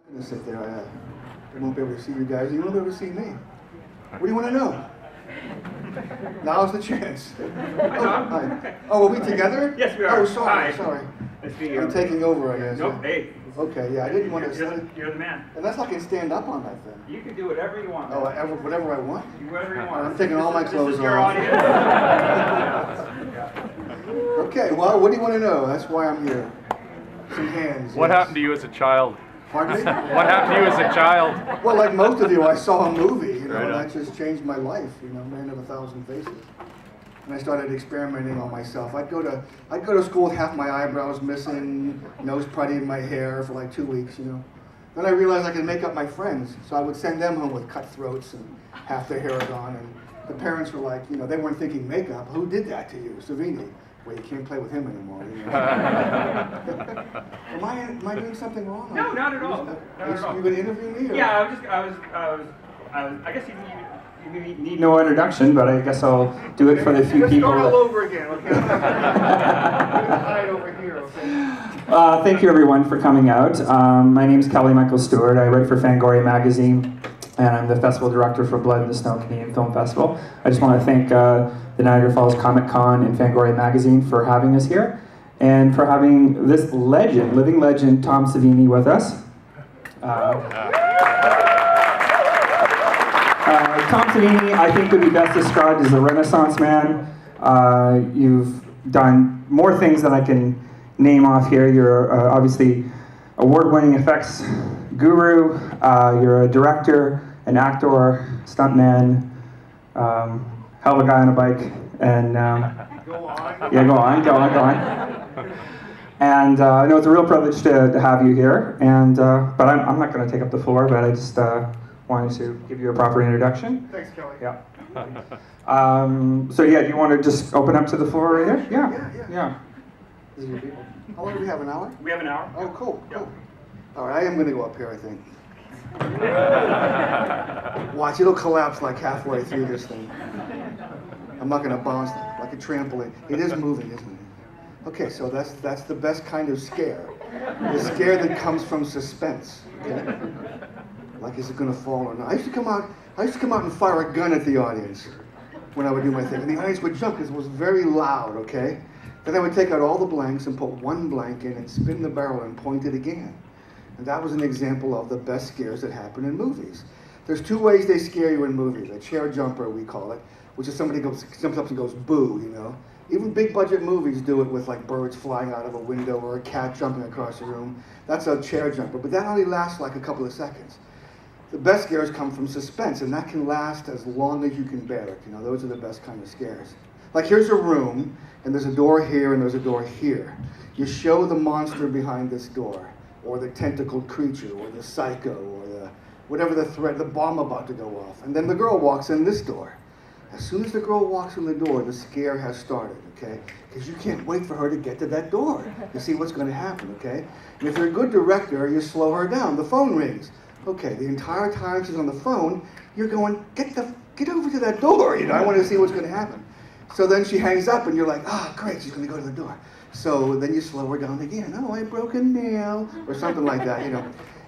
I'm gonna sit there. I won't be able to see you guys. You won't be able to see me. What do you want to know? Now's the chance. Hi. Oh, are we together? Yes, we are. Oh, sorry, Hi. sorry. Nice to meet you. I'm taking over, I guess. Nope, hey. Okay, yeah, I didn't want to. You're the man. Unless I can stand up on that thing. You can do whatever you want. Oh, whatever I want. Do whatever you want. I'm taking all my clothes This is your off. audience. Okay, well, what do you want to know? That's why I'm here. Some hands. What yes. happened to you as a child? Pardon me? What happened to you as a child? Well, like most of you, I saw a movie, Right and on. that just changed my life, Man of a Thousand Faces. And I started experimenting on myself. I'd go to school with half my eyebrows missing, nose putty in my hair for like 2 weeks, Then I realized I could make up my friends, so I would send them home with cut throats and half their hair gone. And the parents were like, they weren't thinking makeup. Who did that to you? Savini. Well, you can't play with him anymore. Am I doing something wrong? No, not at all. Not at all. You going to interview me? Or? Yeah, I guess you need no introduction, but I guess I'll do it for the few Let's people. start all that- over again, okay? Hide over here, okay? Thank you everyone for coming out. My name is Kelly Michael Stewart. I write for Fangoria magazine, and I'm the festival director for Blood in the Snow Canadian Film Festival. I just want to thank the Niagara Falls Comic Con and Fangoria magazine for having us here, and for having this legend, living legend, Tom Savini with us. Tom Savini, I think, would be best described as a Renaissance man. You've done more things than I can name off here. You're obviously award-winning effects guru. You're a director, an actor, stuntman, hell of a guy on a bike, and Go on. yeah, go on. And I know it's a real privilege to have you here. And but I'm not going to take up the floor, but I just wanted to give you a proper introduction. Thanks, Kelly. Yeah. So yeah, do you want to just open up to the floor right here? Yeah. This is your people. How long do we have, an hour? We have an hour. Oh, cool. All right, I am going to go up here, I think. Watch, it'll collapse like halfway through this thing. I'm not going to bounce like a trampoline. It is moving, isn't it? Okay, so that's the best kind of scare. The scare that comes from suspense. Okay? Like, is it going to fall or not? I used to come out and fire a gun at the audience when I would do my thing. And the audience would jump because it was very loud, okay? Then I would take out all the blanks and put one blank in and spin the barrel and point it again. And that was an example of the best scares that happen in movies. There's two ways they scare you in movies. A chair jumper, we call it, which is somebody jumps up and goes, boo, Even big budget movies do it with like birds flying out of a window or a cat jumping across the room. That's a chair jumper, but that only lasts like a couple of seconds. The best scares come from suspense, and that can last as long as you can bear it. Those are the best kind of scares. Like, here's a room, and there's a door here, and there's a door here. You show the monster behind this door, or the tentacled creature, or the psycho, or whatever the threat, the bomb about to go off. And then the girl walks in this door. As soon as the girl walks in the door, the scare has started, okay? Because you can't wait for her to get to that door to see what's going to happen, okay? And if you're a good director, you slow her down. The phone rings. Okay, the entire time she's on the phone, you're going, get over to that door, I want to see what's going to happen. So then she hangs up and you're like, great, she's going to go to the door. So then you slow her down again. Oh, I broke a nail, or something like that,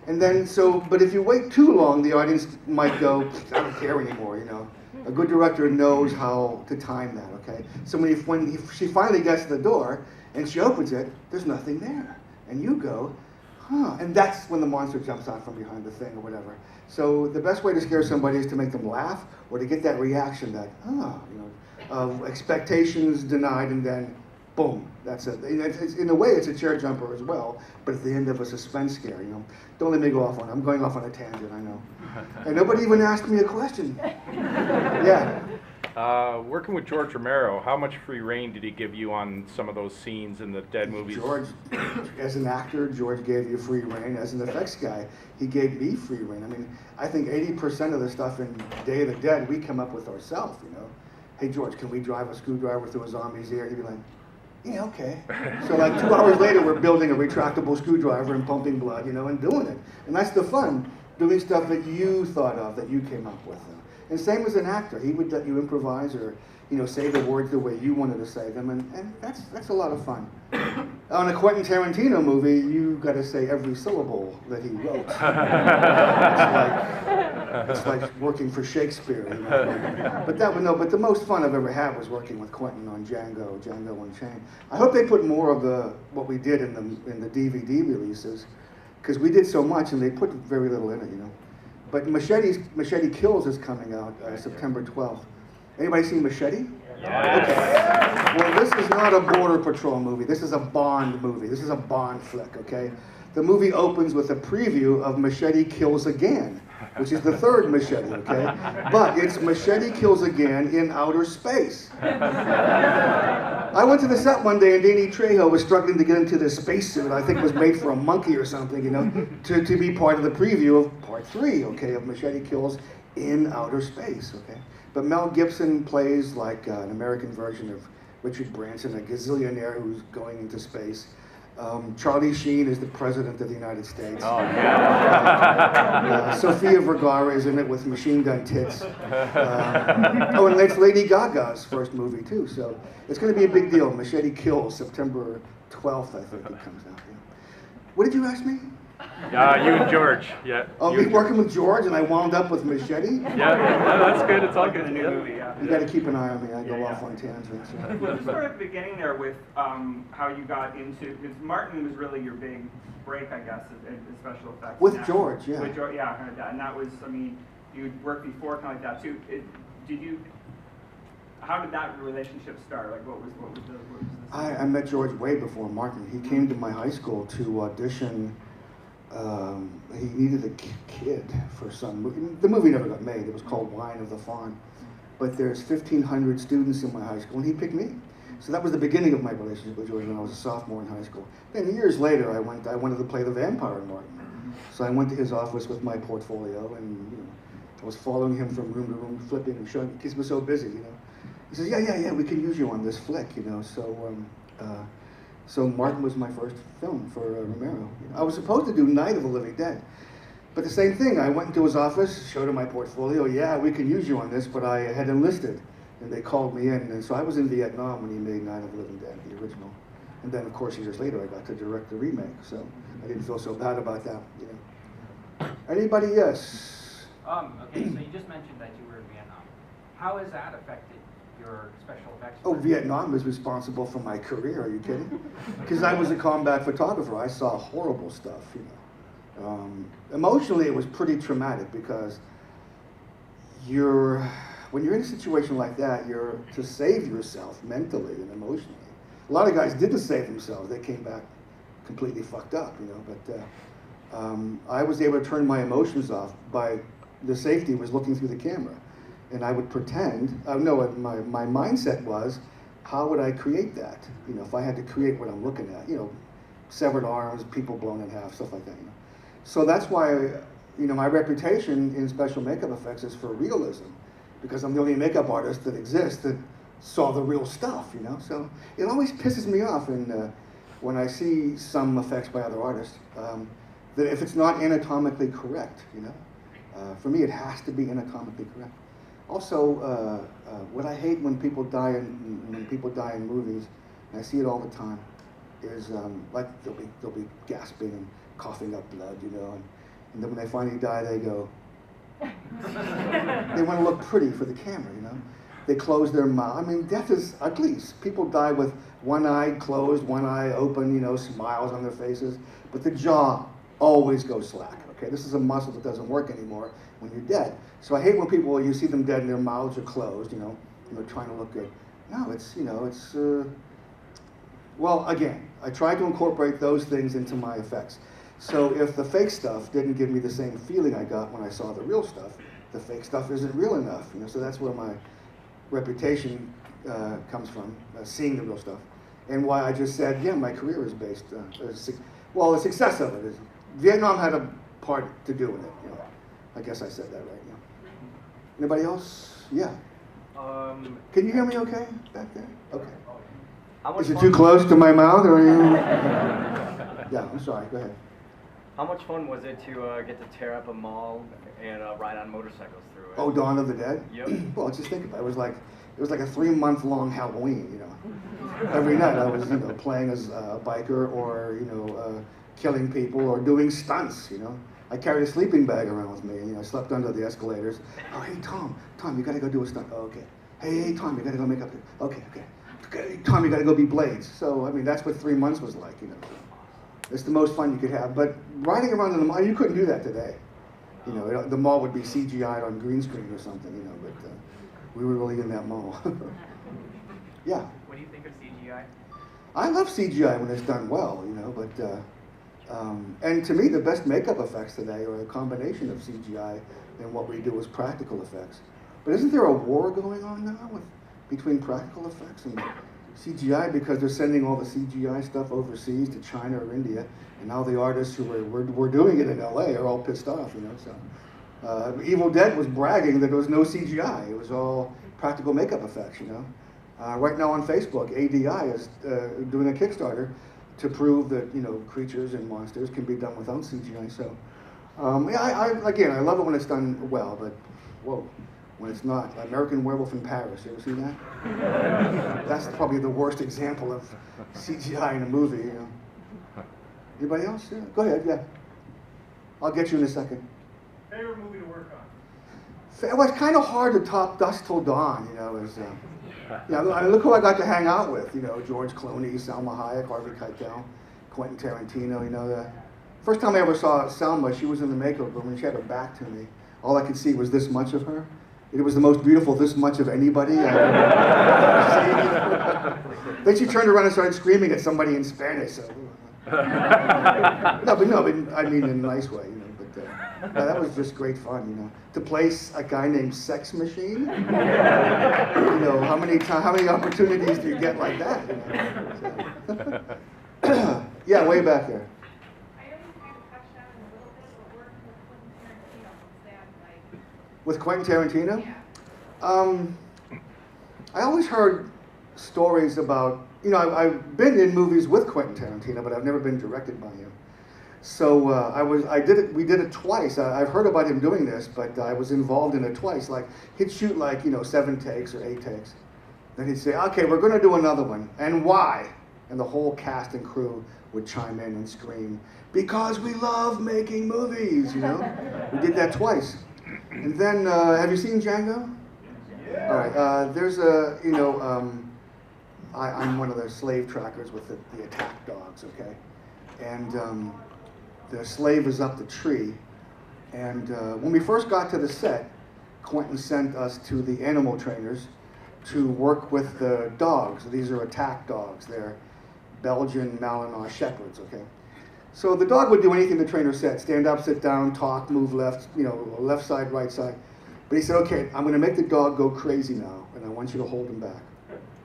And then, but if you wait too long, the audience might go, I don't care anymore, A good director knows how to time that, okay? So when she finally gets to the door and she opens it, there's nothing there. And you go, and that's when the monster jumps out from behind the thing or whatever. So the best way to scare somebody is to make them laugh or to get that reaction that, expectations denied, and then boom, that's it. In a way, it's a chair jumper as well, but at the end of a suspense scare, Don't let me go off on it. I'm going off on a tangent, I know. And nobody even asked me a question. Yeah. Working with George Romero, how much free rein did he give you on some of those scenes in the Dead movies? George, as an actor, George gave you free rein. As an effects guy, he gave me free rein. I mean, I think 80% of the stuff in Day of the Dead, we come up with ourselves, Hey, George, can we drive a screwdriver through a zombie's ear? He'd be like, yeah, okay. So like 2 hours later, we're building a retractable screwdriver and pumping blood, and doing it. And that's the fun, doing stuff that you thought of, that you came up with. And same as an actor, he would let you improvise or, say the words the way you wanted to say them, and that's a lot of fun. On a Quentin Tarantino movie, you got to say every syllable that he wrote. It's like working for Shakespeare. But but the most fun I've ever had was working with Quentin on Django Unchained. I hope they put more of what we did in the DVD releases, because we did so much and they put very little in it, But Machete Kills is coming out September 12th. Anybody seen Machete? Yes. Okay. Well, this is not a Border Patrol movie. This is a Bond movie. This is a Bond flick, okay? The movie opens with a preview of Machete Kills Again, which is the third Machete, okay? But it's Machete Kills Again in outer space. I went to the set one day and Danny Trejo was struggling to get into this spacesuit. I think it was made for a monkey or something, to be part of the preview of part 3, okay, of Machete Kills in outer space, okay? But Mel Gibson plays like an American version of Richard Branson, a gazillionaire who's going into space. Charlie Sheen is the president of the United States. Oh, yeah. Sofia Vergara is in it with machine gun tits. And it's Lady Gaga's first movie too, so it's going to be a big deal. Machete Kills, September 12th, I think it comes out. Yeah. What did you ask me? You and George, yeah. Oh, me working with George and I wound up with Machete? Yeah, that's good. It's all good. The new movie, yeah. You got to keep an eye on me. I go off on tangents. Let's start at the beginning there with how you got into, because Martin was really your big break, I guess, in special effects. With George, yeah. With George, yeah, kind of that. And that was, you'd worked before kind of like that too. How did that relationship start? Like, what was the I met George way before Martin. He came to my high school to audition. He needed a kid for some movie. The movie never got made. It was called Wine of the Fawn. But there's 1,500 students in my high school, and he picked me. So that was the beginning of my relationship with George when I was a sophomore in high school. Then years later, I wanted to play the vampire in Martin. So I went to his office with my portfolio, and I was following him from room to room, flipping and showing, because he was so busy, He says, yeah, we can use you on this flick, So Martin was my first film for Romero. I was supposed to do Night of the Living Dead. But the same thing, I went into his office, showed him my portfolio, yeah, we can use you on this, but I had enlisted. And they called me in, and so I was in Vietnam when he made Night of the Living Dead, the original. And then, of course, years later, I got to direct the remake, so I didn't feel so bad about that, Anybody else? Okay, so you just mentioned that you were in Vietnam. How has that affected your special effects? Oh, Vietnam was responsible for my career, are you kidding? Because I was a combat photographer, I saw horrible stuff, Emotionally, it was pretty traumatic because when you're in a situation like that, you're to save yourself mentally and emotionally. A lot of guys did to save themselves. They came back completely fucked up, but I was able to turn my emotions off by the safety was looking through the camera. And I would pretend, my mindset was, how would I create that? If I had to create what I'm looking at, severed arms, people blown in half, stuff like that, So that's why, my reputation in special makeup effects is for realism, because I'm the only makeup artist that exists that saw the real stuff, So it always pisses me off when I see some effects by other artists, that if it's not anatomically correct, for me it has to be anatomically correct. Also, what I hate when people die in movies, and I see it all the time, is like they'll be gasping and coughing up blood, and then when they finally die, they go. They want to look pretty for the camera, They close their mouth. Death is ugly. People die with one eye closed, one eye open, smiles on their faces, but the jaw always goes slack. Okay, this is a muscle that doesn't work anymore when you're dead. So I hate when you see them dead and their mouths are closed, trying to look good. No, well, again, I try to incorporate those things into my effects. So if the fake stuff didn't give me the same feeling I got when I saw the real stuff, the fake stuff isn't real enough, So that's where my reputation comes from, seeing the real stuff. And why I just said, yeah, my career is based, the success of it is, Vietnam had a part to do with it, I guess I said that right, Anybody else? Yeah. Can you hear me okay back there? Okay. Is it too close to my mouth, or are you? Yeah, I'm sorry, go ahead. How much fun was it to get to tear up a mall and ride on motorcycles through it? Oh, Dawn of the Dead? Yep. Well, just think about it. It was like a 3-month-long Halloween, you know. Every night I was, you know, playing as a biker or, you know, killing people or doing stunts, you know. I carried a sleeping bag around with me, and, you know, I slept under the escalators. Oh, hey, Tom, you gotta go do a stunt. Oh, okay. Hey, Tom, you gotta go make up. Okay. Tom, you gotta go be Blades. So, I mean, that's what 3 months was like, you know. It's the most fun you could have. But riding around in the mall, you couldn't do that today. You know, the mall would be CGI'd on green screen or something, you know, but we were really in that mall. Yeah. What do you think of CGI? I love CGI when it's done well, you know, but, and to me, the best makeup effects today are a combination of CGI and what we do as practical effects. But isn't there a war going on now between practical effects and CGI, because they're sending all the CGI stuff overseas to China or India, and now the artists who were doing it in LA are all pissed off, you know. So, Evil Dead was bragging that there was no CGI; it was all practical makeup effects, you know. Right now on Facebook, ADI is doing a Kickstarter to prove that, you know, creatures and monsters can be done without CGI. So, yeah, I love it when it's done well, but whoa. When it's not. American Werewolf in Paris, you ever see that? That's probably the worst example of CGI in a movie, you know. Anybody else? Yeah. Go ahead, yeah. I'll get you in a second. Favorite movie to work on? It was kind of hard to top Dusk Till Dawn, you know. Yeah, I mean, look who I got to hang out with, you know, George Clooney, Salma Hayek, Harvey Keitel, Quentin Tarantino, you know. The first time I ever saw Salma, she was in the makeup room and she had her back to me. All I could see was this much of her. It was the most beautiful this much of anybody I've ever seen. Then she turned around and started screaming at somebody in Spanish. So. No, but I mean in a nice way, you know. But yeah, that was just great fun, you know. To place a guy named Sex Machine, you know, how many opportunities do you get like that? You know? So. Yeah, way back there. With Quentin Tarantino? I always heard stories about, you know, I've been in movies with Quentin Tarantino, but I've never been directed by him. So we did it twice. I've heard about him doing this, but I was involved in it twice. Like, he'd shoot like, you know, 7 takes or 8 takes. Then he'd say, okay, we're gonna do another one. And why? And the whole cast and crew would chime in and scream, because we love making movies, you know? We did that twice. And then, have you seen Django? Yeah. All right, there's a, you know, I'm one of the slave trackers with the attack dogs, okay? And the slave is up the tree. And when we first got to the set, Quentin sent us to the animal trainers to work with the dogs. These are attack dogs. They're Belgian Malinois shepherds, okay? So the dog would do anything the trainer said: stand up, sit down, talk, move left, you know, left side, right side. But he said, okay, I'm gonna make the dog go crazy now, and I want you to hold him back.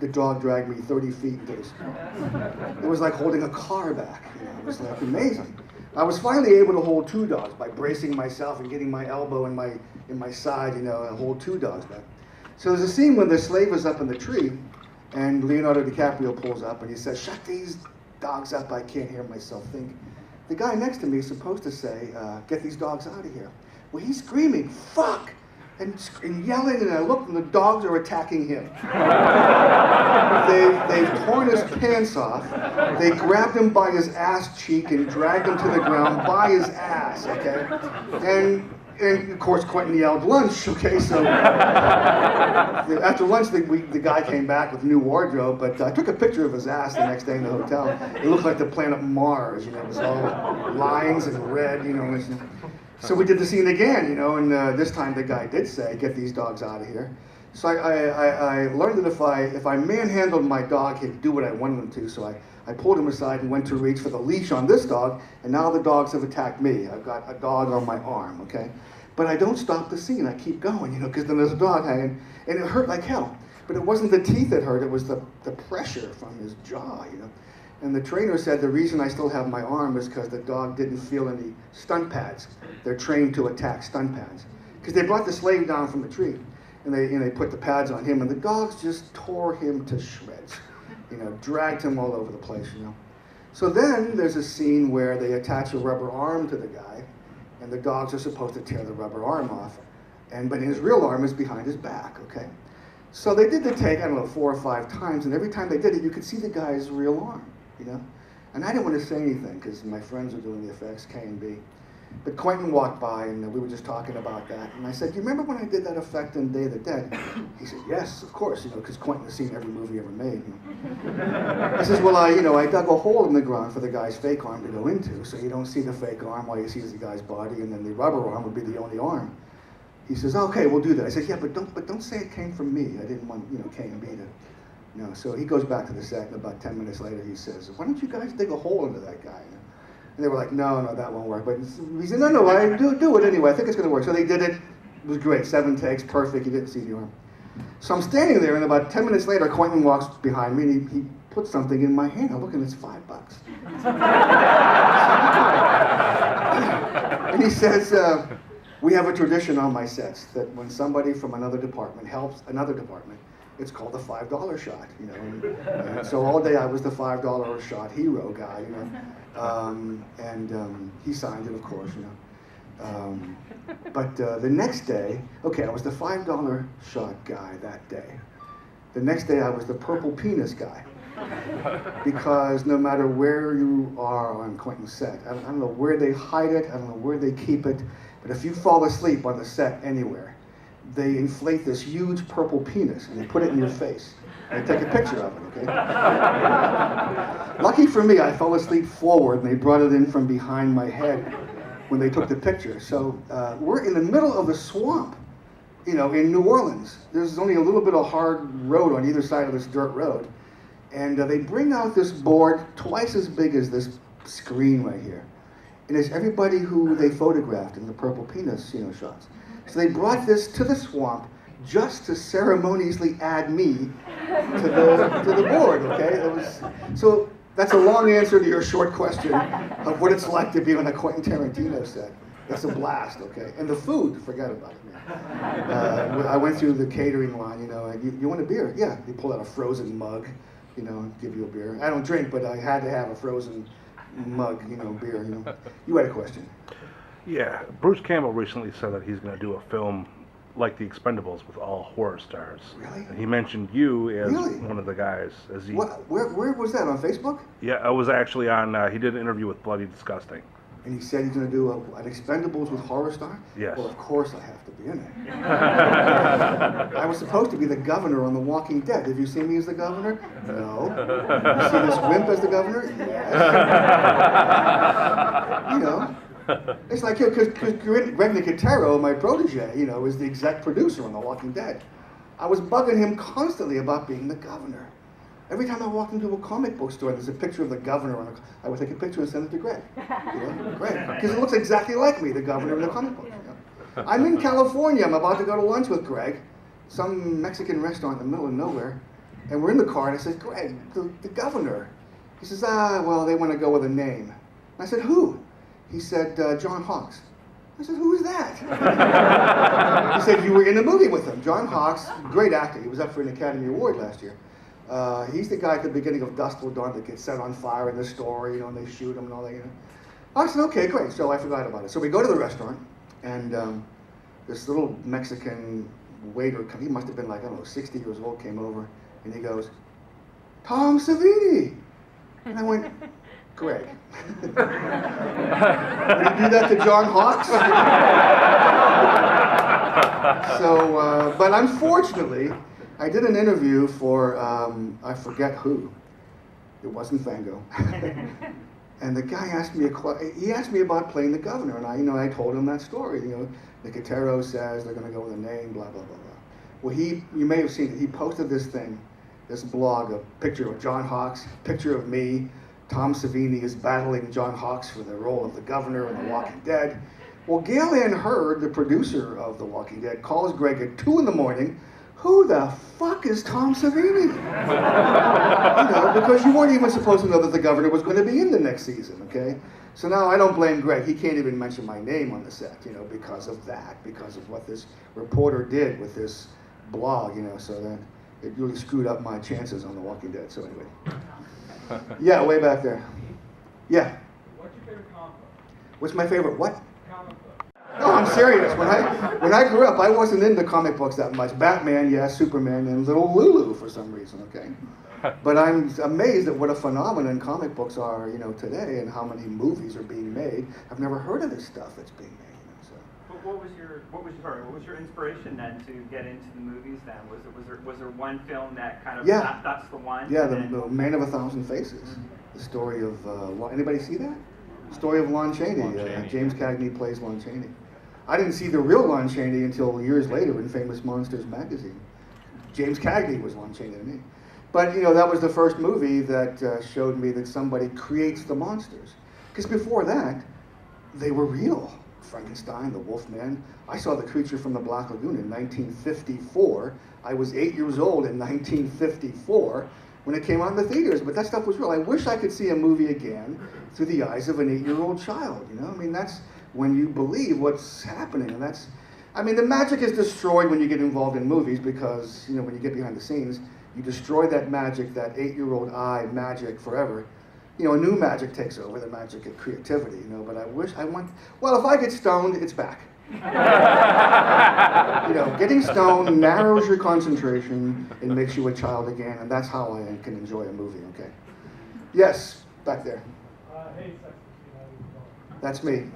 The dog dragged me 30 feet into the street. It was like holding a car back, you know, it was like amazing. I was finally able to hold 2 dogs by bracing myself and getting my elbow in my side, you know, and hold 2 dogs back. So there's a scene when the slave is up in the tree, and Leonardo DiCaprio pulls up and he says, shut these dogs up, I can't hear myself think. The guy next to me is supposed to say, get these dogs out of here. Well, he's screaming, fuck, and yelling, and I look, and the dogs are attacking him. They've torn his pants off. They grabbed him by his ass cheek and dragged him to the ground by his ass, okay? And of course, Quentin yelled, lunch, okay? So after lunch, the guy came back with new wardrobe, but I took a picture of his ass the next day in the hotel. It looked like the planet Mars, you know, it was all lines and red, you know. So we did the scene again, you know, and this time the guy did say, get these dogs out of here. So I learned that if I manhandled my dog, he'd do what I wanted him to. So I pulled him aside and went to reach for the leash on this dog, and now the dogs have attacked me. I've got a dog on my arm, okay? But I don't stop the scene, I keep going, you know, because then there's a dog hanging, and it hurt like hell. But it wasn't the teeth that hurt, it was the pressure from his jaw, you know. And the trainer said the reason I still have my arm is because the dog didn't feel any stunt pads. They're trained to attack stunt pads. Because they brought the slave down from the tree, and they put the pads on him, and the dogs just tore him to shreds. You know, dragged him all over the place, you know. So then there's a scene where they attach a rubber arm to the guy, and the dogs are supposed to tear the rubber arm off, but his real arm is behind his back, okay? So they did the take, I don't know, 4 or 5 times, and every time they did it, you could see the guy's real arm, you know? And I didn't want to say anything, because my friends were doing the effects, K and B. But Quentin walked by, and we were just talking about that. And I said, "Do you remember when I did that effect in Day of the Dead?" He said, "Yes, of course, because Quentin has seen every movie ever made." I says, "Well, I dug a hole in the ground for the guy's fake arm to go into, so you don't see the fake arm while you see the guy's body, and then the rubber arm would be the only arm." He says, "Okay, we'll do that." I said, "Yeah, but don't say it came from me. I didn't want K and B to." So he goes back to the set, and about 10 minutes later, he says, "Why don't you guys dig a hole into that guy?" And they were like, no, that won't work. But he said, no, I do it anyway. I think it's going to work. So they did it. It was great. 7 takes, perfect. You didn't see the arm. So I'm standing there, and about 10 minutes later, Quentin walks behind me, and he puts something in my hand. I look, and it's $5. And he says, "We have a tradition on my sets that when somebody from another department helps another department, it's called the $5 shot, And so all day I was the $5 shot hero guy, he signed it, of course, But the next day, I was the $5 shot guy that day. The next day I was the purple penis guy. Because no matter where you are on Quentin's set, I don't know where they hide it, I don't know where they keep it, but if you fall asleep on the set anywhere, they inflate this huge purple penis and they put it in your face. And they take a picture of it, okay? Lucky for me, I fell asleep forward and they brought it in from behind my head when they took the picture. So we're in the middle of the swamp, in New Orleans. There's only a little bit of hard road on either side of this dirt road. And they bring out this board twice as big as this screen right here. And it's everybody who they photographed in the purple penis, shots. So they brought this to the swamp just to ceremoniously add me to the board, okay? So that's a long answer to your short question of what it's like to be on a Quentin Tarantino set. It's a blast, okay? And the food, forget about it, man. I went through the catering line, you want a beer? Yeah, they pull out a frozen mug, give you a beer. I don't drink, but I had to have a frozen mug, beer, You had a question. Yeah, Bruce Campbell recently said that he's going to do a film like The Expendables with all horror stars. Really? And he mentioned you as Really? one of the guys. Where was that, on Facebook? Yeah, it was actually on, he did an interview with Bloody Disgusting. And he said he's going to do an Expendables with horror star? Yes. Well, of course I have to be in it. I was supposed to be the governor on The Walking Dead. Have you seen me as the governor? No. You see this wimp as the governor? Yes. It's like, because Greg Nicotero, my protege, is the exec producer on The Walking Dead. I was bugging him constantly about being the governor. Every time I walked into a comic book store, there's a picture of the governor I would take a picture and send it to Greg. Greg, because it looks exactly like me, the governor in the comic book. I'm in California. I'm about to go to lunch with Greg, some Mexican restaurant in the middle of nowhere, and we're in the car, and I said, "Greg, the governor." He says, well, they want to go with a name. And I said, "Who?" He said, "John Hawkes." I said, "Who is that?" He said, "You were in a movie with him." John Hawkes, great actor. He was up for an Academy Award last year. He's the guy at the beginning of Dusk Till Dawn that gets set on fire in the story, and they shoot him and all that, I said, "Okay, great." So I forgot about it. So we go to the restaurant, and this little Mexican waiter, he must have been like, 60 years old, came over, and he goes, "Tom Savini." And I went, "Greg." Would you do that to John Hawkes? But unfortunately, I did an interview for, I forget who. It wasn't Fango. And the guy asked me he asked me about playing the governor, and I told him that story. Nicotero says they're going to go with a name, blah, blah, blah, blah. Well, you may have seen it. He posted this blog, a picture of John Hawkes, picture of me. Tom Savini is battling John Hawkes for the role of the governor in The Walking Dead. Well, Gail Ann Hurd, the producer of The Walking Dead, calls Greg at 2 a.m. Who the fuck is Tom Savini? Because you weren't even supposed to know that the governor was going to be in the next season, okay? So now I don't blame Greg. He can't even mention my name on the set, because of that, because of what this reporter did with this blog, so that it really screwed up my chances on The Walking Dead. So anyway. Yeah, way back there. Yeah. What's your favorite comic book? What's my favorite what? Comic book. No, I'm serious. When I grew up, I wasn't into comic books that much. Batman, yes, Superman, and Little Lulu for some reason, okay? But I'm amazed at what a phenomenon comic books are, today, and how many movies are being made. I've never heard of this stuff that's being made. But what was your inspiration then to get into the movies then? Was there one film that kind of that's the one? Yeah, the Man of a Thousand Faces. The story of anybody see that? Story of Lon Chaney. James Cagney plays Lon Chaney. I didn't see the real Lon Chaney until years later in Famous Monsters magazine. James Cagney was Lon Chaney to me. But that was the first movie that showed me that somebody creates the monsters. Because before that, they were real. Frankenstein, the Wolfman. I saw The Creature from the Black Lagoon in 1954. I was 8 years old in 1954 when it came out in the theaters, but that stuff was real. I wish I could see a movie again through the eyes of an 8-year-old child, I mean, that's when you believe what's happening, and the magic is destroyed when you get involved in movies because, when you get behind the scenes, you destroy that magic, that 8-year-old eye magic forever. A new magic takes over, the magic of creativity, but if I get stoned, it's back. Getting stoned narrows your concentration and makes you a child again, and that's how I can enjoy a movie, okay? Yes, back there. Hey, Sex Machine, how you doing? That's me.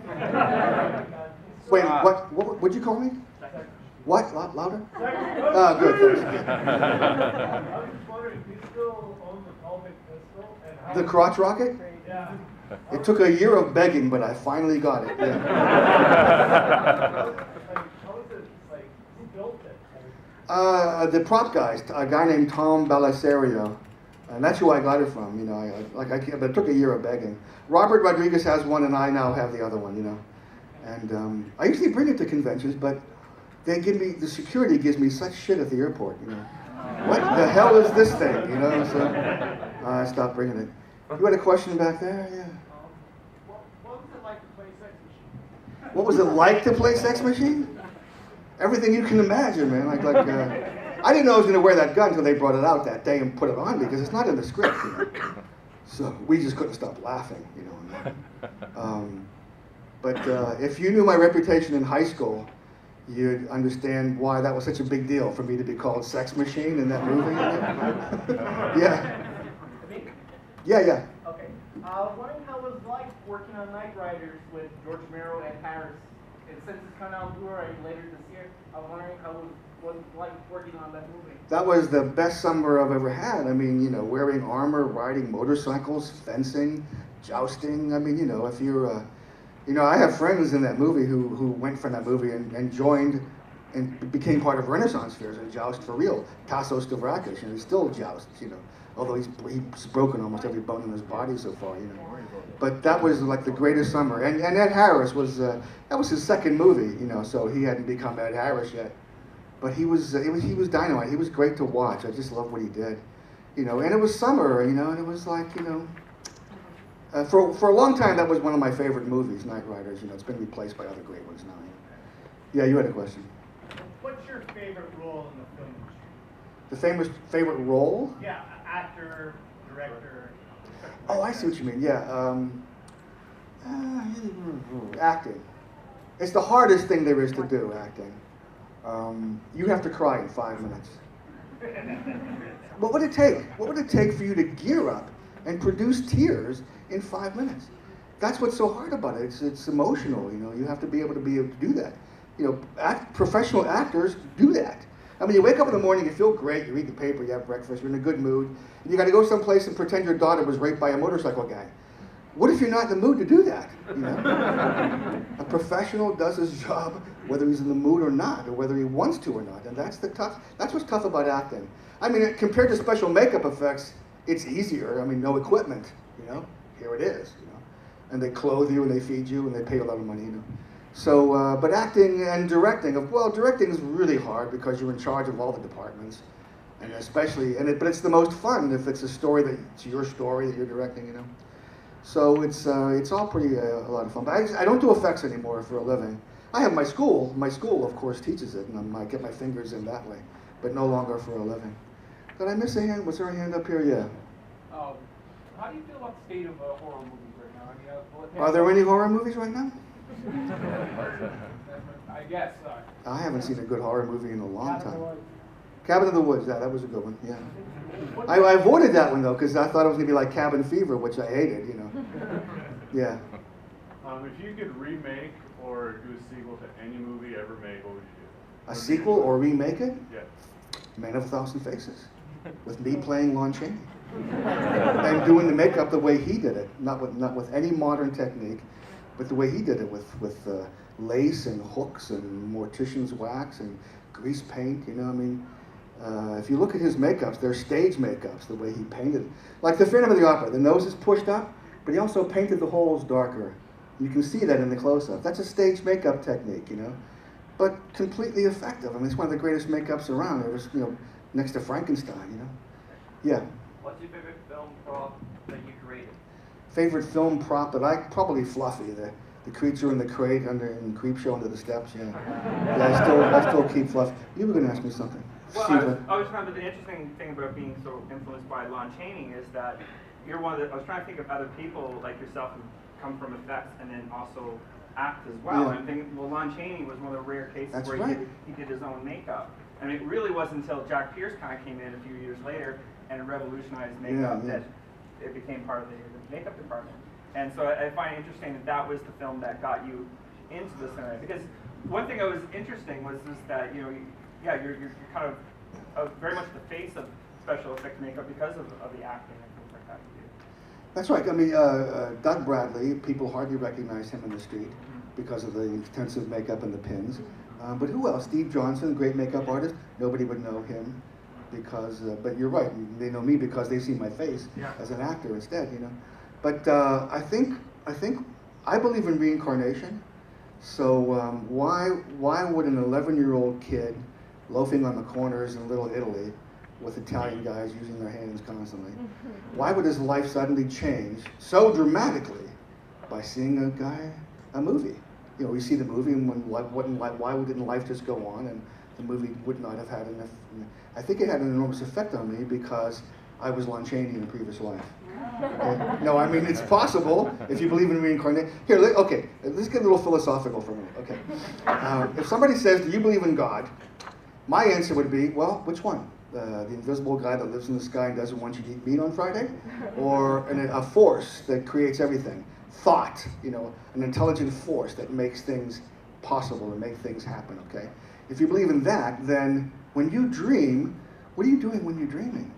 Wait, what'd you call me? What? Louder? Good, thanks. I was just wondering, do you still own the pelvic pistol? And how The crotch rocket? Yeah. It took a year of begging, but I finally got it. Yeah. How is it, who built it? The prop guys, a guy named Tom Belisario, and that's who I got it from. But it took a year of begging. Robert Rodriguez has one, and I now have the other one. And I usually bring it to conventions, but the security gives me such shit at the airport. What the hell is this thing? So I stopped bringing it. You had a question back there, yeah. What was it like to play Sex Machine? What was it like to play Sex Machine? Everything you can imagine, man. I didn't know I was going to wear that gun until they brought it out that day and put it on me because it's not in the script. So we just couldn't stop laughing, But if you knew my reputation in high school, you'd understand why that was such a big deal for me to be called Sex Machine in that movie. Yeah. Yeah. Okay. I was wondering how it was like working on Knight Riders with George Romero and Harris. And since it's coming out on Blu-ray later this year, I was wondering how it was like working on that movie. That was the best summer I've ever had. Wearing armor, riding motorcycles, fencing, jousting. If you're, I have friends in that movie who went from that movie and joined and became part of Renaissance fairs and joust for real. Tasso Stavrakis, he still jousts, although he's broken almost every bone in his body so far, But that was like the greatest summer. And Ed Harris was, that was his second movie, so he hadn't become Ed Harris yet. But he was dynamite. He was great to watch. I just loved what he did, And it was summer, and it was like, for a long time that was one of my favorite movies, Knight Riders. It's been replaced by other great ones now. Yeah, you had a question. What's your favorite role in the film industry? The favorite role? Yeah, actor, director. Oh, I see what you mean. Yeah, acting. It's the hardest thing there is to do, acting. You have to cry in 5 minutes. What would it take? What would it take for you to gear up and produce tears in 5 minutes? That's what's so hard about it. It's emotional. You have to be able to do that. Professional actors do that. You wake up in the morning, you feel great, you read the paper, you have breakfast, you're in a good mood, and you got to go someplace and pretend your daughter was raped by a motorcycle gang. What if you're not in the mood to do that? A professional does his job whether he's in the mood or not, or whether he wants to or not, and that's what's tough about acting. Compared to special makeup effects, it's easier. No equipment, here it is, and they clothe you and they feed you and they pay a lot of money, So, but acting and directing, directing is really hard because you're in charge of all the departments, and especially, but it's the most fun if it's a story it's your story that you're directing, So it's all pretty a lot of fun. But I don't do effects anymore for a living. I have my school. My school, of course, teaches it, and I get my fingers in that way, but no longer for a living. Did I miss a hand? Was there a hand up here? Yeah. How do you feel about the state of horror movies right now? Are there any horror movies right now? I guess, I haven't seen a good horror movie in a long time. Cabin in the Woods, that was a good one, yeah. I avoided that one though, because I thought it was going to be like Cabin Fever, which I hated, you know. Yeah. if you could remake or do a sequel to any movie ever made, what would you do? A sequel or remake it? Yeah. Man of a Thousand Faces, with me playing Lon Chaney. And doing the makeup the way he did it, not with any modern technique, but the way he did it with lace and hooks and mortician's wax and grease paint, you know, I mean, if you look at his makeups, they're stage makeups, the way he painted it. Like the Phantom of the Opera, the nose is pushed up, but he also painted the holes darker. You can see that in the close-up. That's a stage makeup technique, you know, but completely effective. I mean, it's one of the greatest makeups around. It was, you know, next to Frankenstein, you know. Yeah. What's your favorite film prop that you created? Favorite film prop that probably Fluffy, the creature in the crate in Creepshow Under the Steps, yeah. Yeah, I still keep Fluffy. You were going to ask me something. Well, I was kind of the interesting thing about being so influenced by Lon Chaney is that you're one of the, I was trying to think of other people like yourself who come from effects and then also act as well. Yeah. And I'm thinking, well, Lon Chaney was one of the rare cases That's where right. he did his own makeup. And it really wasn't until Jack Pierce kind of came in a few years later and revolutionized makeup Yeah. that it became part of the makeup department. And so I find it interesting that that was the film that got you into this area. Because one thing that was interesting was that, you know, you're kind of very much the face of special effects makeup because of the acting and things like that. That's right. I mean, Doug Bradley, people hardly recognize him in the street because of the intensive makeup and the pins. But who else? Steve Johnson, great makeup artist. Nobody would know him because, but you're right. They know me because they see my face as an actor instead, you know. But I believe in reincarnation. So why would an 11-year-old kid loafing on the corners in Little Italy with Italian guys using their hands constantly, why would his life suddenly change so dramatically by seeing a movie? You know, we see the movie and why didn't life just go on and the movie would not have had enough. I think it had an enormous effect on me because I was Lon Chaney in a previous life. Okay? No, I mean, it's possible if you believe in reincarnation. Here, okay, let's get a little philosophical for a minute. Okay. If somebody says, do you believe in God? My answer would be, well, which one? The invisible guy that lives in the sky and doesn't want you to eat meat on Friday? Or a force that creates everything? Thought, you know, an intelligent force that makes things possible and make things happen, okay? If you believe in that, then when you dream, what are you doing when you're dreaming?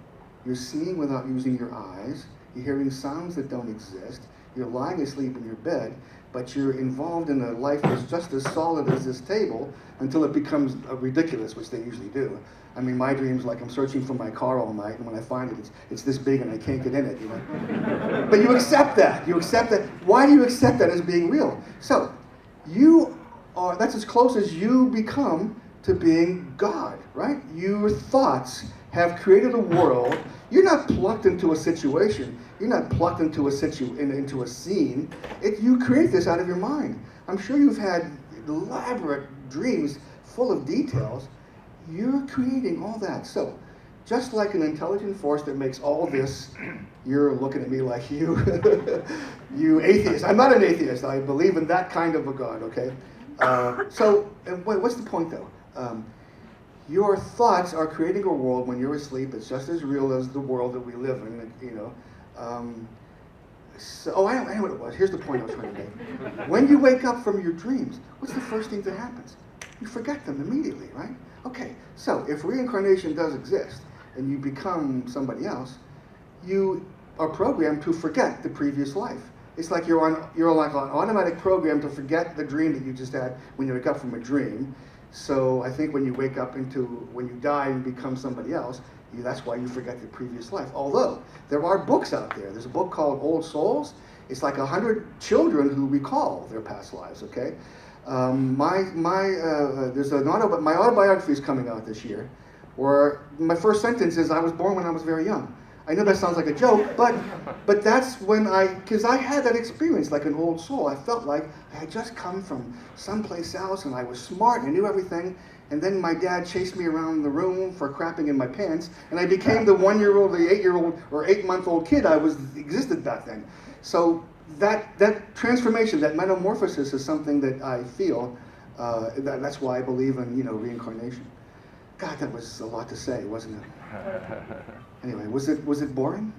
You're seeing without using your eyes, you're hearing sounds that don't exist, you're lying asleep in your bed, but you're involved in a life that's just as solid as this table until it becomes ridiculous, which they usually do. I mean, my dream's like I'm searching for my car all night, and when I find it, it's this big and I can't get in it, you know? But you accept that. You accept that. Why do you accept that as being real? So, that's as close as you become to being God, right? Your thoughts have created a world. You're not plucked into a situation. You're not plucked into a scene. You create this out of your mind. I'm sure you've had elaborate dreams full of details. You're creating all that. So, just like an intelligent force that makes all this, you're looking at me like you atheist. I'm not an atheist. I believe in that kind of a God, okay? What's the point though? Your thoughts are creating a world when you're asleep. It's just as real as the world that we live in, you know. I know what it was. Here's the point I was trying to make. When you wake up from your dreams, what's the first thing that happens? You forget them immediately, right? Okay, so if reincarnation does exist and you become somebody else, you are programmed to forget the previous life. It's like you're like on automatic program to forget the dream that you just had when you wake up from a dream. So I think when you when you die and become somebody else, that's why you forget your previous life. Although, there are books out there. There's a book called Old Souls. It's like 100 children who recall their past lives, okay? My autobiography is coming out this year, where my first sentence is, I was born when I was very young. I know that sounds like a joke, but that's when because I had that experience like an old soul. I felt like I had just come from someplace else and I was smart and I knew everything. And then my dad chased me around the room for crapping in my pants, and I became the 1-year-old, the 8-year-old, or 8-month-old kid I existed back then. So that transformation, that metamorphosis is something that I feel, that's why I believe in, reincarnation. God, that was a lot to say, wasn't it? Anyway, was it boring?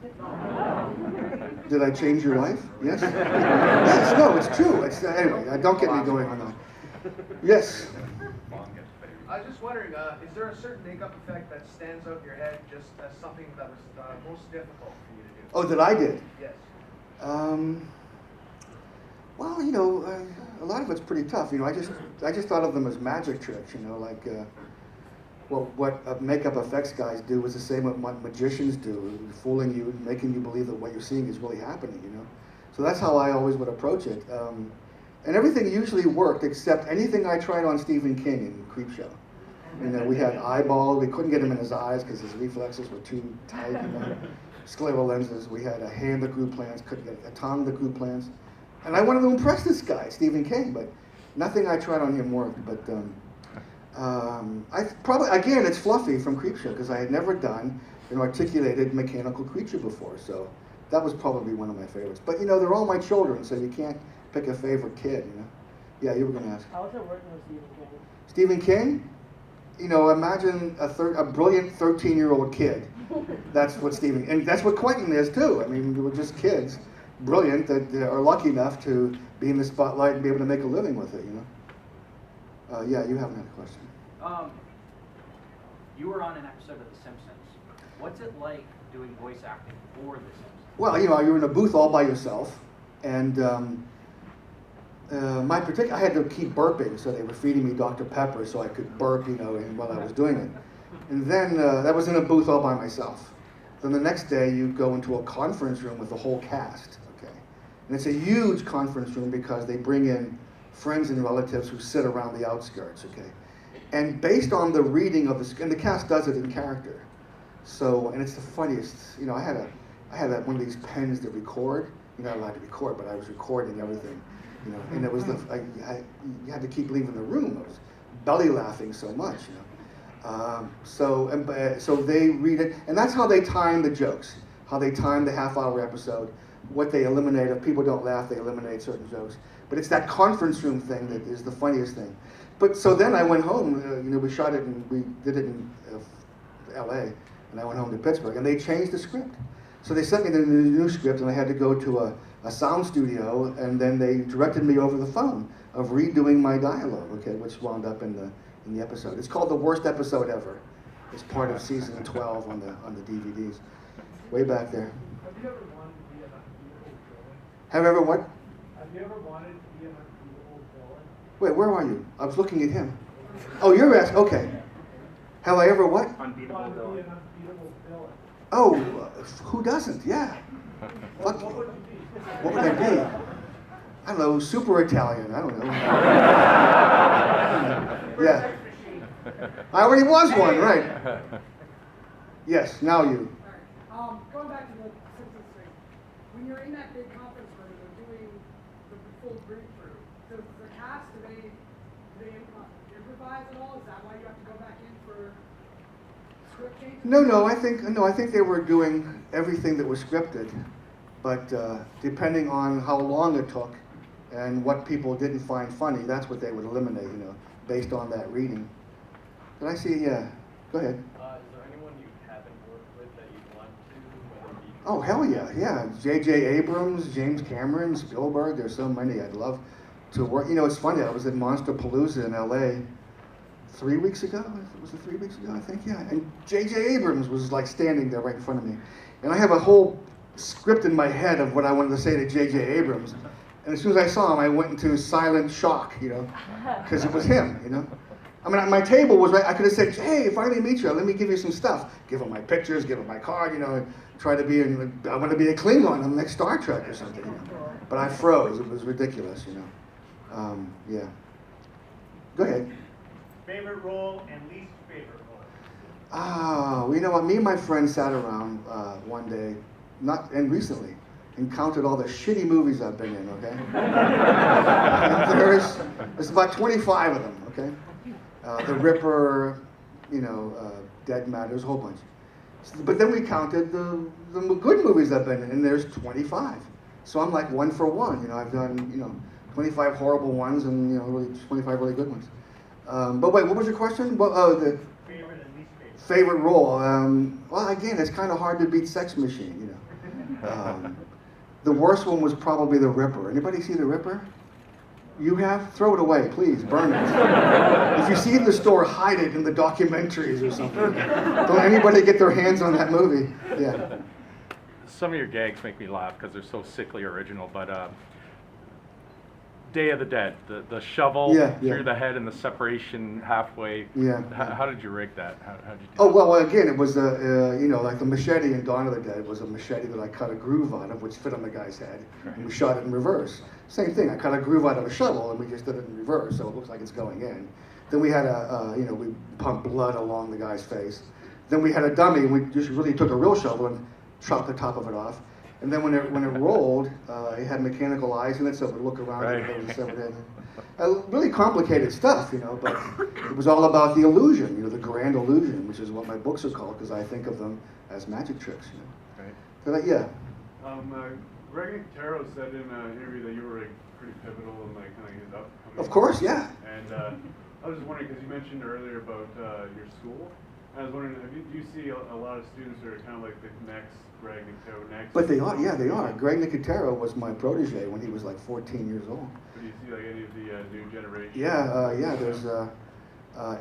Did I change your life? Yes? Yes, no, it's true. Anyway, don't get me going on that. Yes? I was just wondering, is there a certain makeup effect that stands out in your head just as something that was most difficult for you to do? Oh, that I did? Yes. Well, a lot of it's pretty tough. I just thought of them as magic tricks, what makeup effects guys do is the same what magicians do, fooling you, making you believe that what you're seeing is really happening, So that's how I always would approach it. And everything usually worked except anything I tried on Stephen King in Creepshow. We had eyeballs, we couldn't get him in his eyes because his reflexes were too tight, Scleral lenses, we had a hand that grew plants, couldn't get a tongue that grew plants. And I wanted to impress this guy, Stephen King, but nothing I tried on him worked. But I probably, again, it's fluffy from Creepshow because I had never done an articulated mechanical creature before, so that was probably one of my favorites. But they're all my children, so you can't pick a favorite kid, Yeah, you were going to ask. How was it working with Stephen King? Stephen King? Imagine a brilliant 13-year-old kid. That's what and that's what Quentin is too. We were just kids, brilliant, that are lucky enough to be in the spotlight and be able to make a living with it, Yeah, you haven't had a question. You were on an episode of The Simpsons. What's it like doing voice acting for The Simpsons? Well, you're in a booth all by yourself, and I had to keep burping, so they were feeding me Dr. Pepper so I could burp, while I was doing it. And then that was in a booth all by myself. Then the next day you go into a conference room with the whole cast, okay? And it's a huge conference room because they bring in friends and relatives who sit around the outskirts, okay? And based on the reading of and the cast does it in character. So, and it's the funniest, I had one of these pens to record. You're not allowed to record, but I was recording everything. And it was you had to keep leaving the room. I was belly laughing so much, So they read it, and that's how they time the jokes, how they time the half-hour episode, what they eliminate. If people don't laugh, they eliminate certain jokes. But it's that conference room thing that is the funniest thing. But so then I went home. We shot it and we did it in L.A. and I went home to Pittsburgh, and they changed the script. So they sent me the new script, and I had to go to a sound studio, and then they directed me over the phone of redoing my dialogue, okay, which wound up in the episode. It's called The Worst Episode Ever. It's part of season 12 on the DVDs. Way back there. Have you ever wanted to be an unbeatable villain? Have you ever what? Have you ever wanted to be an unbeatable villain? Wait, where are you? I was looking at him. Oh, you're asking, okay. Have I ever what? Unbeatable villain. Be an unbeatable villain. Oh, who doesn't? Yeah. Fuck you. What would you be? What would I be? I don't know, super Italian, I don't know. Yeah. I already was one, right. Yes, now you. Going back to the Simpsons thing, when you're in that big conference room and they're doing the full brief through, does the cast, do they improvise at all? Is that why you have to go back in for script changes? No, I think they were doing everything that was scripted, but depending on how long it took and what people didn't find funny, that's what they would eliminate, based on that reading. Did I see? Yeah. Go ahead. Is there anyone you haven't worked with that you'd want to, whether it be... Oh, hell yeah, yeah. J.J. Abrams, James Cameron, Spielberg, there's so many I'd love to work. It's funny, I was at Monster Palooza in L.A. 3 weeks ago. Was it 3 weeks ago, I think? Yeah. And J.J. Abrams was like standing there right in front of me. And I have a whole script in my head of what I wanted to say to J.J. Abrams. And as soon as I saw him, I went into silent shock, because it was him, I mean, my table was right. I could have said, hey, finally meet you. Let me give you some stuff. Give him my pictures, give him my card, try to be I want to be a Klingon on the next Star Trek or something. But I froze. It was ridiculous, Yeah. Go ahead. Favorite role and least favorite role? Well, you know what? Me and my friend sat around one day, recently, and counted all the shitty movies I've been in, okay? And there's about 25 of them, okay? The Ripper, Dead Man, there's a whole bunch. But then we counted the good movies I've been in, and there's 25. So I'm like 1 for 1. I've done 25 horrible ones and really 25 really good ones. But wait, what was your question? Well, the Favorite and least favorite. favorite role. Well, again, it's kind of hard to beat Sex Machine. The worst one was probably The Ripper. Anybody see The Ripper? You have? Throw it away, please. Burn it. If you see it in the store, hide it in the documentaries or something. Don't anybody get their hands on that movie. Yeah. Some of your gags make me laugh because they're so sickly original, but Day of the Dead, the shovel through the head and the separation halfway. Yeah. How did you rig that? How did you do Oh, that? well, again, it was, like the machete in Dawn of the Dead was a machete that I cut a groove out of, which fit on the guy's head, and we shot it in reverse. Same thing, I cut a groove out of a shovel, and we just did it in reverse, so it looks like it's going in. Then we had we pumped blood along the guy's face. Then we had a dummy, and we just really took a real shovel and chopped the top of it off. And then when it rolled, it had mechanical eyes in it, so it would look around and it was severed head. Really complicated stuff, but it was all about the illusion, the grand illusion, which is what my books are called, because I think of them as magic tricks. Right. So yeah. Greg Nicotero said in an interview that you were pretty pivotal in kind of his upcoming. Of course, yeah. And I was just wondering, because you mentioned earlier about your school. I was wondering, do you see a lot of students who are kind of like the next Greg Nicotero, next? But they are, they are. Greg Nicotero was my protege when he was like 14 years old. But do you see any of the new generation? Yeah. There's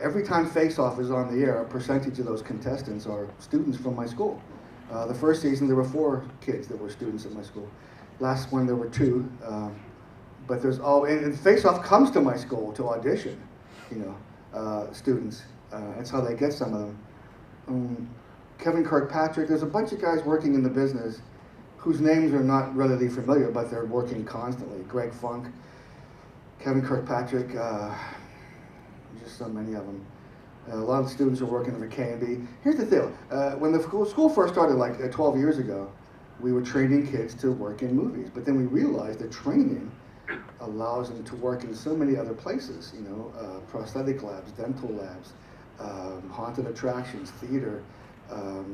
every time Face Off is on the air, a percentage of those contestants are students from my school. The first season there were 4 kids that were students at my school. Last one there were 2. But there's and Face Off comes to my school to audition, students. That's how they get some of them. Kevin Kirkpatrick, there's a bunch of guys working in the business whose names are not readily familiar, but they're working constantly. Greg Funk, Kevin Kirkpatrick, just so many of them. A lot of the students are working for K&B. Here's the deal. When the school first started, like 12 years ago, we were training kids to work in movies. But then we realized that training allows them to work in so many other places, prosthetic labs, dental labs, haunted attractions, theater,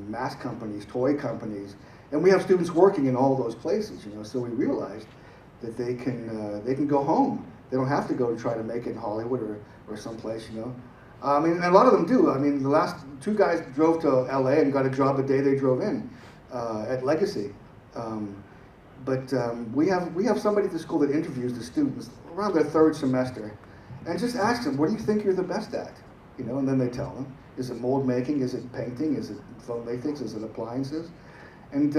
mask companies, toy companies. And we have students working in all those places, so we realized that they can go home. They don't have to go and try to make it in Hollywood or someplace, I mean, and a lot of them do. I mean, the last 2 guys drove to LA and got a job the day they drove in at Legacy. But we have somebody at the school that interviews the students around their 3rd semester and just asks them, what do you think you're the best at? And then they tell them, is it mold making, is it painting, is it foam matrix, is it appliances? And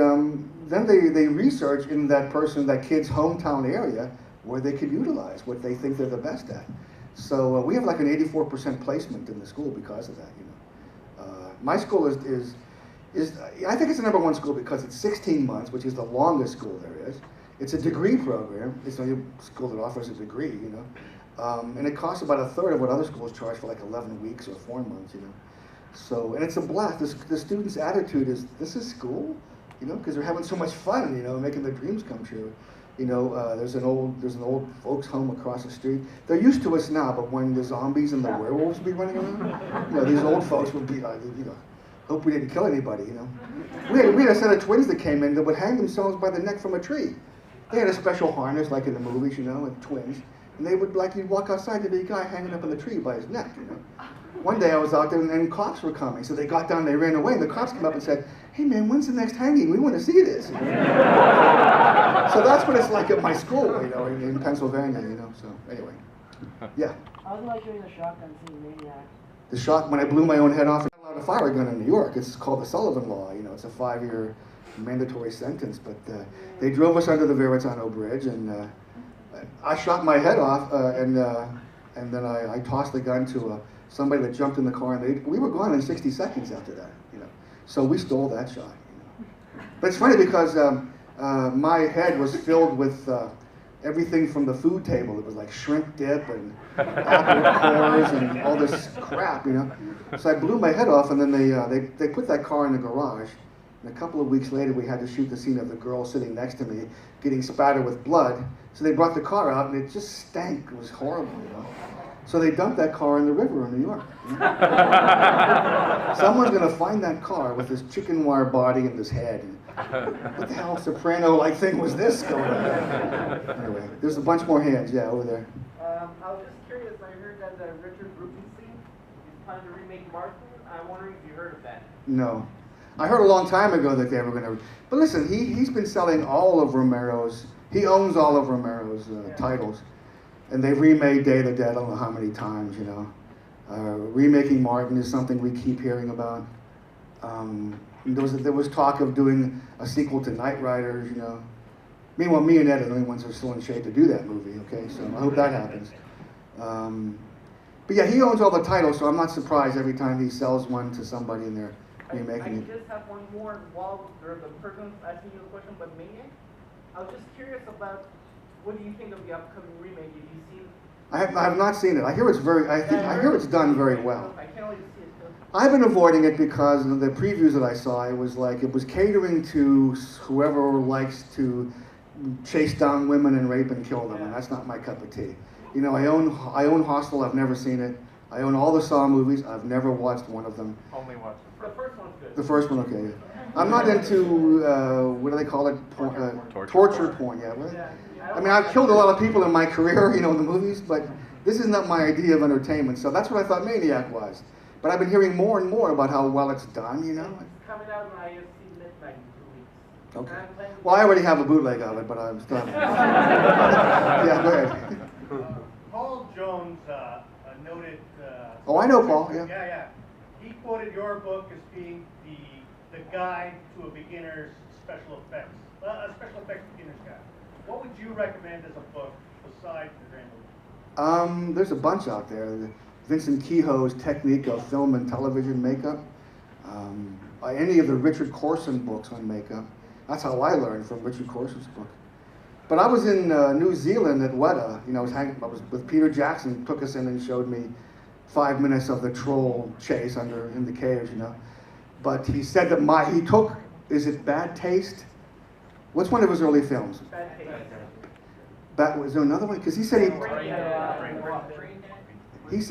then they research in that kid's hometown area where they could utilize what they think they're the best at. So we have like an 84% placement in the school because of that, My school is I think it's the #1 school because it's 16 months, which is the longest school there is. It's a degree program. It's the only school that offers a degree, and it costs about 1/3 of what other schools charge for like 11 weeks or 4 months, So, and it's a blast. The students' attitude is, this is school, because they're having so much fun, making their dreams come true. There's an old folks' home across the street. They're used to us now, but when the zombies and the werewolves be running around, these old folks would be, hope we didn't kill anybody, We had a set of twins that came in that would hang themselves by the neck from a tree. They had a special harness, like in the movies, with twins. And they would, you'd walk outside, there'd be a guy hanging up in the tree by his neck, One day I was out there and cops were coming, so they got down, they ran away, and the cops came up and said, hey man, when's the next hanging? We want to see this. So that's what it's like at my school, in Pennsylvania, So anyway, yeah. How's it like doing the shotgun scene, Maniac? The shot when I blew my own head off. I'm not allowed to fire a gun in New York. It's called the Sullivan Law. It's a 5-year mandatory sentence. But they drove us under the Verrazano Bridge, and I shot my head off, and then I tossed the gun to somebody that jumped in the car, and we were gone in 60 seconds after that. So we stole that shot. But it's funny because my head was filled with everything from the food table. It was like shrimp dip and apple cores and all this crap, So I blew my head off, and then they put that car in the garage. And a couple of weeks later, we had to shoot the scene of the girl sitting next to me getting spattered with blood. So they brought the car out, and it just stank. It was horrible, So they dumped that car in the river in New York. You know? Someone's going to find that car with this chicken wire body and this head. And what the hell soprano-like thing was this going on? Anyway, there's a bunch more hands. Yeah, over there. I was just curious. I heard that Richard Rubenstein is planning to remake Martin. I'm wondering if you heard of that. No. I heard a long time ago that they were going to... But listen, he's been selling all of Romero's... He owns all of Romero's titles. And they've remade Day of the Dead I don't know how many times, you know. Remaking Martin is something we keep hearing about. There was talk of doing a sequel to Knight Riders, you know. Meanwhile, me and Ed are the only ones who are still in shape to do that movie, okay? So I hope that happens. But yeah, he owns all the titles, so I'm not surprised every time he sells one to somebody and they're remaking it. I just have one more while the person's asking you a question, but Maniac. I was just curious about what do you think of the upcoming remake? Have you seen? I have not seen it. I hear it's I hear it's done very well. I can't wait to see it. I've been avoiding it because of the previews that I saw. It was catering to whoever likes to chase down women and rape and kill them, and that's not my cup of tea. You know, I own Hostel. I've never seen it. I own all the Saw movies. I've never watched one of them. Only watch The first one's good. The first one, okay. I'm not into what do they call it? Torture porn. Yeah. I mean, I've killed a lot of people in my career, you know, in the movies, but this is not my idea of entertainment. So that's what I thought Maniac was. But I've been hearing more and more about how well it's done, you know. It's coming out on IFC Midnight in 2 weeks. Okay. Well, I already have a bootleg of it, but I'm still. Yeah, go ahead. Paul Jones, a noted. Oh, I know Paul. Yeah. Yeah. He quoted your book as being the guide to a beginner's special effects, a special effects beginner's guide. What would you recommend as a book besides the Grand Movie? There's a bunch out there. Vincent Kehoe's Technique of Film and Television Makeup. Any of the Richard Corson books on makeup. That's how I learned, from Richard Corson's book. But I was in New Zealand at Weta. You know, I was with Peter Jackson. Took us in and showed me 5 minutes of the troll chase in the caves. You know, but he said that he took. Is it Bad Taste? What's one of his early films? Bad Taste. Was there another one? Because he said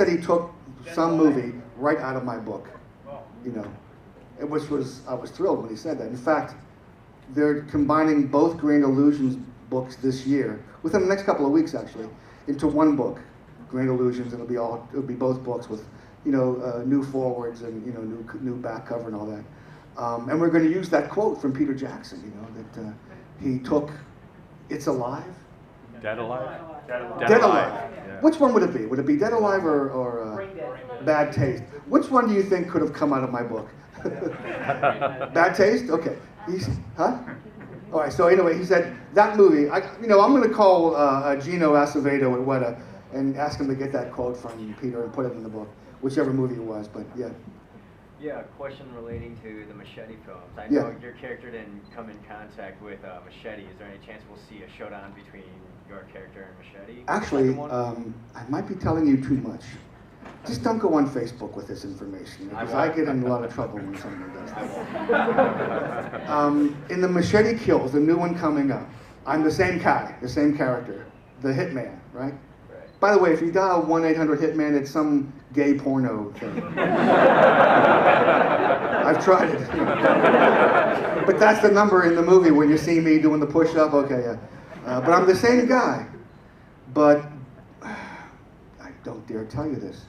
he took some movie right out of my book. You know, I was thrilled when he said that. In fact, they're combining both Grand Illusions books this year, within the next couple of weeks actually, into one book, Grand Illusions, and it'll be both books with, you know, new forwards and, you know, new back cover and all that. And we're going to use that quote from Peter Jackson, you know, that he took It's Alive? Dead Alive? Dead Alive. Yeah. Which one would it be? Would it be Dead Alive or Bad Taste? Which one do you think could have come out of my book? Bad Taste? Okay. Huh? All right, so anyway, he said, that movie, I'm going to call Gino Acevedo at Weta and ask him to get that quote from Peter and put it in the book, whichever movie it was, but yeah. Yeah, a question relating to the Machete films. I know your character didn't come in contact with Machete. Is there any chance we'll see a showdown between your character and Machete? Actually, I might be telling you too much. Just don't go on Facebook with this information, because I get in a lot of trouble when someone does that. In the Machete Kills, the new one coming up, I'm the same guy, the same character, the hitman, right? By the way, if you dial 1-800-HITMAN, it's some gay porno thing. I've tried it. But that's the number in the movie when you see me doing the push-up. Okay, yeah. But I'm the same guy. But I don't dare tell you this.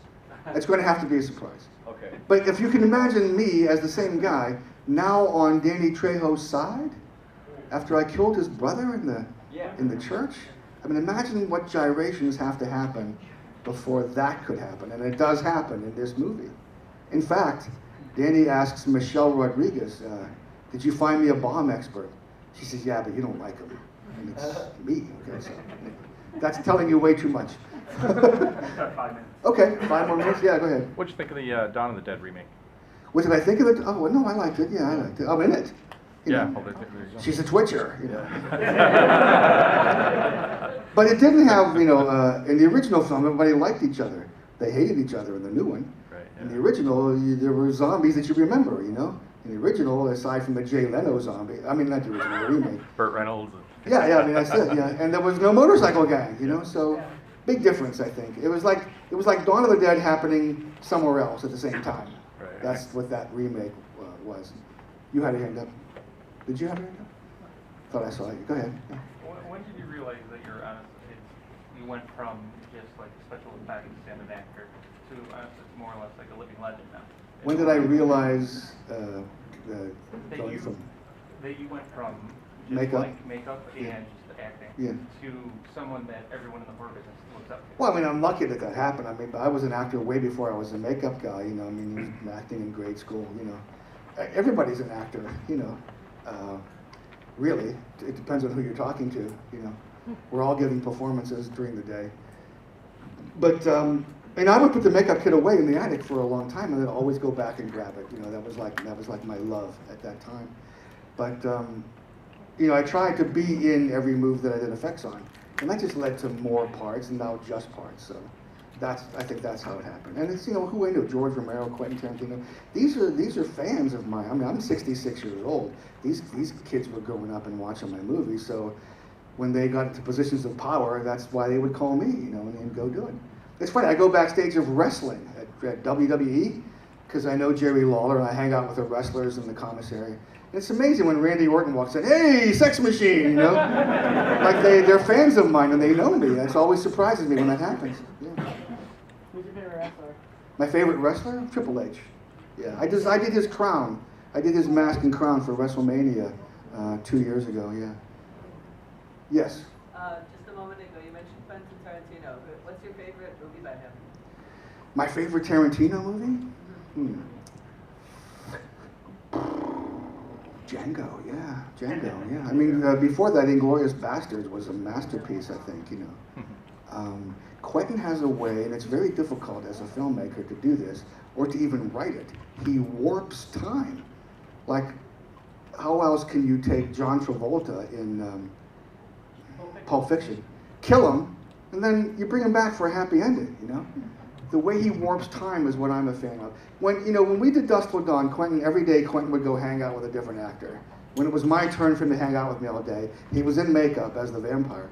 It's going to have to be a surprise. Okay. But if you can imagine me as the same guy, now on Danny Trejo's side, after I killed his brother in the church, I mean, imagine what gyrations have to happen before that could happen. And it does happen in this movie. In fact, Danny asks Michelle Rodriguez, did you find me a bomb expert? She says, yeah, but you don't like him. And it's me. Okay, so that's telling you way too much. 5 minutes. Okay, 5 more minutes. Yeah, go ahead. What'd you think of the Dawn of the Dead remake? What did I think of it? Oh, well, no, I liked it. Yeah, I liked it. I'm in it. You know. Well, there you go. She's a twitcher, you know. But it didn't have, in the original film, everybody liked each other. They hated each other in the new one. Right, yeah. In the original, there were zombies that you remember, you know. In the original, aside from the Jay Leno zombie, I mean, not the original, the remake. Burt Reynolds. Yeah, I mean, that's it, yeah. And there was no motorcycle gang, you know, so Big difference, I think. It was like Dawn of the Dead happening somewhere else at the same time. Right. That's what that remake was. You had your hand up. Did you have your hand up? Thought I saw you. Go ahead. Yeah. When did you realize that you went from just like special effects and an actor to it's more or less like a living legend now? When did I realize that you went from just makeup, like makeup and just acting to someone that everyone in the horror business looks up to? Well, I mean, I'm lucky that happened. I mean, I was an actor way before I was a makeup guy. You know, I mean, he was acting in grade school. You know, everybody's an actor. You know, really, it depends on who you're talking to. You know, we're all giving performances during the day. But and I would put the makeup kit away in the attic for a long time, and then always go back and grab it. You know, that was like my love at that time. But you know, I tried to be in every move that I did effects on, and that just led to more parts, and now just parts. So I think that's how it happened. And it's, you know, who I knew, George Romero, Quentin Tarantino. These are fans of mine. I mean, I'm 66 years old. These kids were growing up and watching my movies. So when they got into positions of power, that's why they would call me, you know, and go do it. It's funny. I go backstage of wrestling at WWE because I know Jerry Lawler, and I hang out with the wrestlers in the commissary. It's amazing when Randy Orton walks in, hey, sex machine, you know? Like they're fans of mine and they know me. That always surprises me when that happens. Yeah. Who's your favorite wrestler? My favorite wrestler? Triple H. Yeah, I did his crown. I did his mask and crown for WrestleMania 2 years ago, yeah. Yes? Just a moment ago, you mentioned Quentin Tarantino. What's your favorite movie by him? My favorite Tarantino movie? Django, yeah. I mean, before that, Inglourious Basterds was a masterpiece, I think, you know. Quentin has a way, and it's very difficult as a filmmaker to do this, or to even write it. He warps time. Like, how else can you take John Travolta in Pulp Fiction, kill him, and then you bring him back for a happy ending, you know? The way he warps time is what I'm a fan of. When we did Dusk Till Dawn, every day Quentin would go hang out with a different actor. When it was my turn for him to hang out with me all day, he was in makeup as the vampire.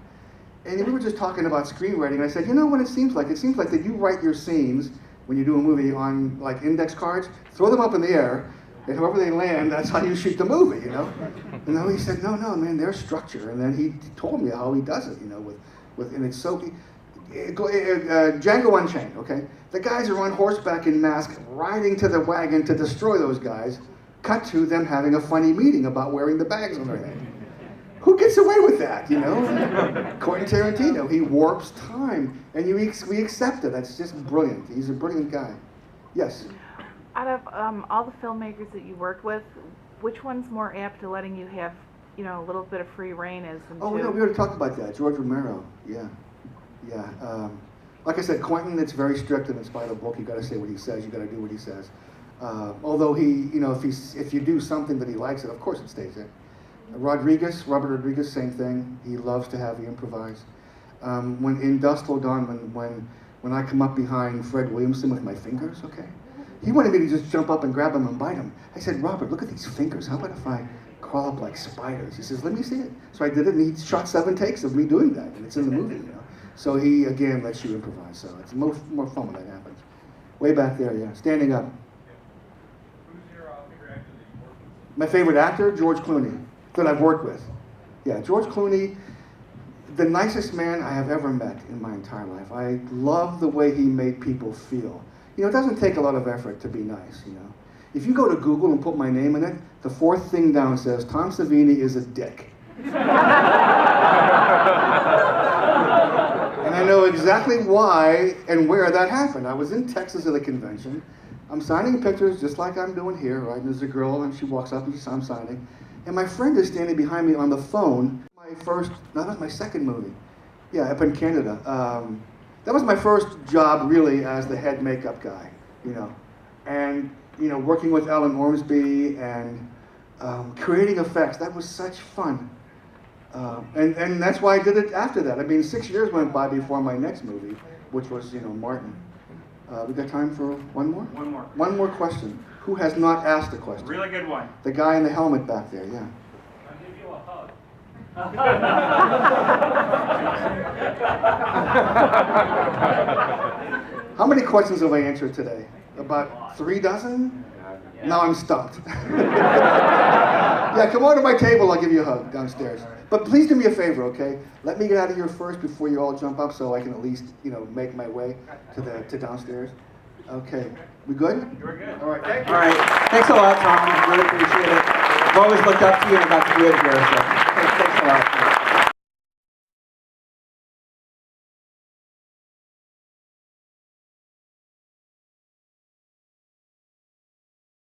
And we were just talking about screenwriting, and I said, you know what it seems like? It seems like that you write your scenes when you do a movie on like index cards, throw them up in the air, and however they land, that's how you shoot the movie, you know? And then he said, no, man, there's structure. And then he told me how he does it, you know, and it's so... Django Unchained, okay? The guys are on horseback in masks, riding to the wagon to destroy those guys. Cut to them having a funny meeting about wearing the bags on their head. Who gets away with that, you know? Quentin Tarantino, he warps time, and we accept it. That's just brilliant. He's a brilliant guy. Yes? Out of all the filmmakers that you worked with, which one's more apt to letting you have, you know, a little bit of free reign as into... Oh, no, we already talked about that. George Romero, yeah. Yeah, like I said, Quentin, it's very strict, and it's by the book. You got to say what he says. You got to do what he says. Although you know, if you do something that he likes, of course it stays in. Robert Rodriguez, same thing. He loves to have you improvise. When in Dusk Till Dawn, when I come up behind Fred Williamson with my fingers, okay, he wanted me to just jump up and grab him and bite him. I said, Robert, look at these fingers. How about if I crawl up like spiders? He says, let me see it. So I did it, and he shot 7 takes of me doing that, and it's in the movie, you know. So he, again, lets you improvise. So it's more fun when that happens. Way back there, yeah. Standing up. Who's your favorite actor that you worked with? My favorite actor, George Clooney, that I've worked with. Yeah, George Clooney, the nicest man I have ever met in my entire life. I love the way he made people feel. You know, it doesn't take a lot of effort to be nice, you know. If you go to Google and put my name in it, the 4th thing down says, Tom Savini is a dick. And I know exactly why and where that happened. I was in Texas at a convention. I'm signing pictures just like I'm doing here, right? And there's a girl, and she walks up and I'm signing. And my friend is standing behind me on the phone. That was my second movie. Yeah, up in Canada. That was my first job, really, as the head makeup guy, you know. And, you know, working with Ellen Ormsby and creating effects, that was such fun. And that's why I did it after that. I mean, 6 years went by before my next movie, which was, you know, Martin. We got time for one more? One more. One more question. Who has not asked a question? Really good one. The guy in the helmet back there, yeah. I'll give you a hug. How many questions have I answered today? About 3 dozen? Now I'm stumped. Yeah, come on to my table, I'll give you a hug downstairs. But please do me a favor, okay? Let me get out of here first before you all jump up so I can at least, make my way to downstairs. Okay, we good? You're good. All right, thank you. All right. Thanks a lot, Tom. Really appreciate it. I've always looked up to you and got to do it here, so thanks a lot.